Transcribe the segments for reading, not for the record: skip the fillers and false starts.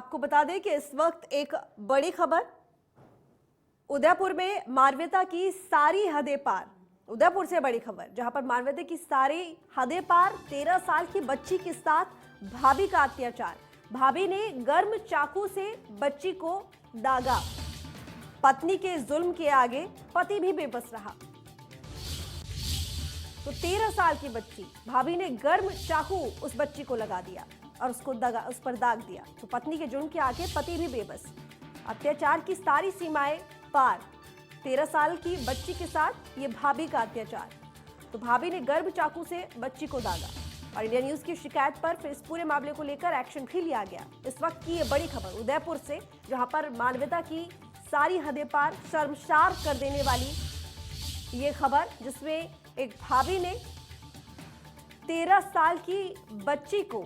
आपको बता दें कि इस वक्त एक बड़ी खबर उदयपुर में मानवता की सारी हदें पार। उदयपुर से बड़ी खबर जहां पर मानवता की सारी हदें पार। 13 साल की बच्ची के साथ भाभी का अत्याचार। भाभी ने गर्म चाकू से बच्ची को दागा। पत्नी के जुल्म के आगे पति भी बेबस रहा। तो 13 साल की बच्ची, भाभी ने गर्म चाकू उस बच्ची को लगा दिया और उस पर दाग दिया। तो पत्नी के जुर्म के आगे पति भी बेबस। अत्याचार की सारी सीमाएं पार। 13 साल की बच्ची के साथ ये भाभी का अत्याचार। तो भाभी ने गर्म चाकू से बच्ची को दागा और इंडिया न्यूज की शिकायत पर फिर इस पूरे मामले को लेकर एक्शन भी लिया गया। इस वक्त की ये बड़ी खबर उदयपुर से, जहां पर मानवता की सारी हदें पार, शर्मसार कर देने वाली ये खबर, जिसमें एक भाभी ने 13 साल की बच्ची को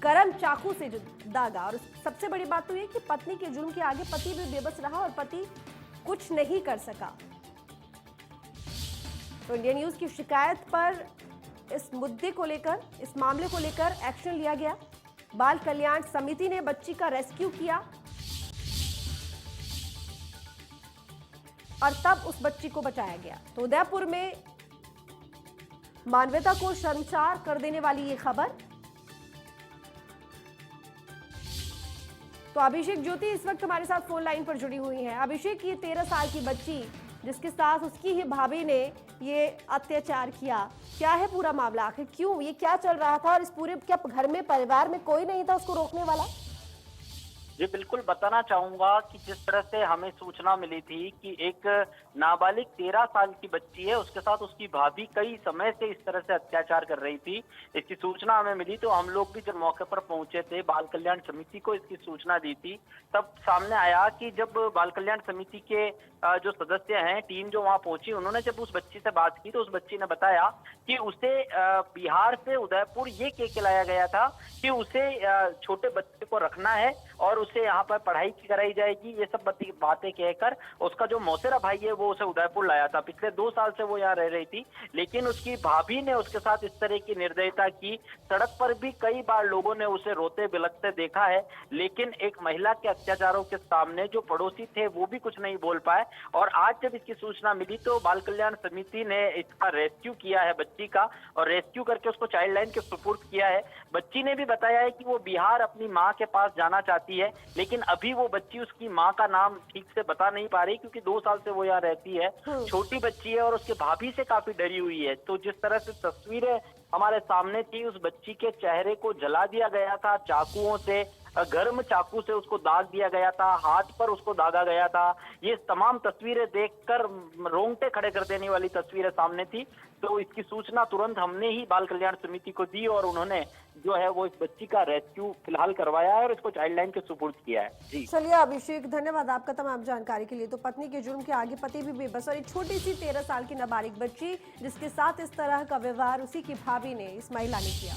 गर्म चाकू से दागा। और सबसे बड़ी बात तो ये कि पत्नी के जुर्म के आगे पति भी बेबस रहा और पति कुछ नहीं कर सका। तो इंडिया न्यूज की शिकायत पर इस मुद्दे को लेकर, इस मामले को लेकर एक्शन लिया गया। बाल कल्याण समिति ने बच्ची का रेस्क्यू किया और तब उस बच्ची को बचाया गया। तो उदयपुर में मानवता को शर्मसार कर देने वाली ये खबर। तो अभिषेक ज्योति इस वक्त हमारे साथ फोन लाइन पर जुड़ी हुई हैं। अभिषेक, ये 13 साल की बच्ची जिसके साथ उसकी ही भाभी ने ये अत्याचार किया, क्या है पूरा मामला? आखिर क्यों, ये क्या चल रहा था और इस पूरे क्या घर में, परिवार में कोई नहीं था उसको रोकने वाला? जी बिल्कुल, बताना चाहूंगा कि जिस तरह से हमें सूचना मिली थी कि एक नाबालिग 13 साल की बच्ची है, उसके साथ उसकी भाभी कई समय से इस तरह से अत्याचार कर रही थी। इसकी सूचना हमें मिली तो हम लोग भी जब मौके पर पहुंचे थे, बाल कल्याण समिति को इसकी सूचना दी थी, तब सामने आया कि जब बाल कल्याण समिति के जो सदस्य हैं, टीम जो वहां पहुंची, उन्होंने जब उस बच्ची से बात की तो उस बच्ची ने बताया कि उसे बिहार से उदयपुर ये कह के लाया गया था कि उसे छोटे बच्चे को रखना है और उसे यहाँ पर पढ़ाई कराई जाएगी। ये सब बातें कहकर उसका जो मौसेरा भाई है वो उसे उदयपुर लाया था। पिछले 2 साल से वो यहाँ रह रही थी, लेकिन उसकी भाभी ने उसके साथ इस तरह की निर्दयता की। सड़क पर भी कई बार लोगों ने उसे रोते बिलखते देखा है, लेकिन एक महिला के अत्याचारों के सामने जो पड़ोसी थे वो भी कुछ नहीं बोल पाए। और आज जब इसकी सूचना मिली तो बाल कल्याण समिति ने इसका रेस्क्यू किया है बच्ची का, और रेस्क्यू करके उसको चाइल्ड लाइन के सुपुर्द किया है। बच्ची ने भी बताया है कि वो बिहार अपनी माँ के पास जाना चाहती है, लेकिन अभी वो बच्ची उसकी माँ का नाम ठीक से बता नहीं पा रही क्योंकि 2 साल से वो यहाँ रहती है। छोटी बच्ची है और उसके भाभी से काफी डरी हुई है। तो जिस तरह से तस्वीरें हमारे सामने थी, उस बच्ची के चेहरे को जला दिया गया था चाकुओं से, गर्म चाकू से उसको दाग दिया गया था, हाथ पर उसको दागा गया था। ये तमाम तस्वीरें देखकर रोंगटे खड़े कर देने वाली तस्वीरें सामने थी। तो इसकी सूचना तुरंत हमने ही बाल कल्याण समिति को दी और उन्होंने जो है वो इस बच्ची का रेस्क्यू फिलहाल करवाया है और इसको चाइल्ड लाइन के सुपुर्द किया है। जी चलिए अभिषेक, धन्यवाद आपका तमाम जानकारी के लिए। तो पत्नी के जुर्म के आगे पति भी बेबस और एक छोटी सी 13 साल की नाबालिग बच्ची जिसके साथ इस तरह का व्यवहार उसी की भाभी ने, इस महिला ने किया।